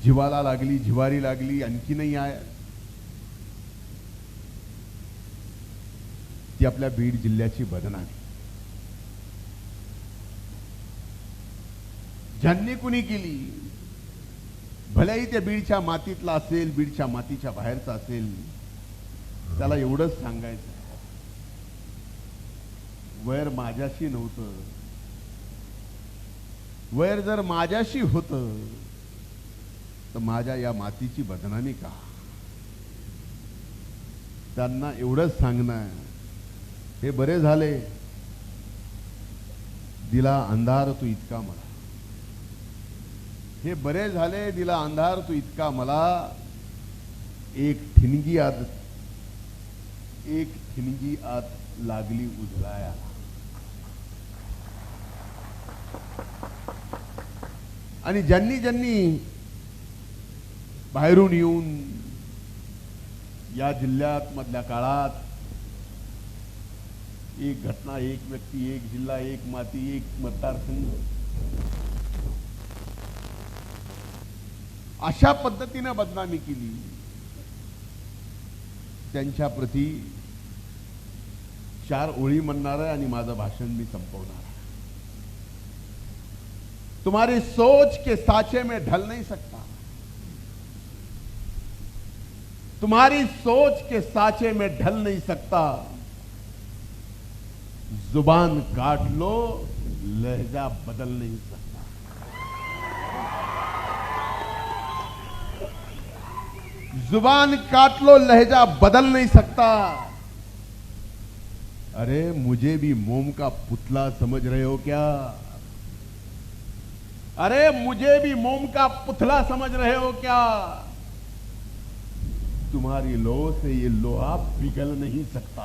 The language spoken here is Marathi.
जीवाला लागली, जिवारी लागली, आणखी नाही आहे ती आपल्या बीड जिल्ह्याची बदनामी. ज्यांनी कुणी केली, भलेही त्या बीडच्या मातीतला असेल, बीडच्या मातीच्या बाहेरचा असेल, त्याला एवढंच सांगायचं, वैर माझ्याशी नव्हतं. वैर जर माझ्याशी होतं तर माझ्या या मातीची बदनामी का? त्यांना एवढंच सांगणं, हे बरे झाले दिला अंधार तू इतका मला. हे बरे झाले दिला अंधार तू इतका मला. एक ठिणगी आत लागली उजळाया. आणि ज्यांनी ज्यांनी बाहेरून येऊन या जिल्ह्यात मधल्या काळात एक घटना, एक व्यक्ती, एक जिल्हा, एक माती, एक मतदारसंघ अशा पद्धतीने बदनामी केली, त्यांच्या प्रती 4 ओळी म्हणणार आहे आणि माझं भाषण मी संपवणार आहे. तुम्हारी सोच के साचे में ढल नहीं सकता. तुम्हारी सोच के साचे में ढल नहीं सकता. जुबान काट लो लहजा बदल नहीं सकता. जुबान काट लो लहजा बदल नहीं सकता. अरे मुझे भी मोम का पुतला समझ रहे हो क्या? अरे मुझे भी मोम का पुतला समझ रहे हो क्या? तुम्हारी लो से ये लोहा पिघल नहीं सकता.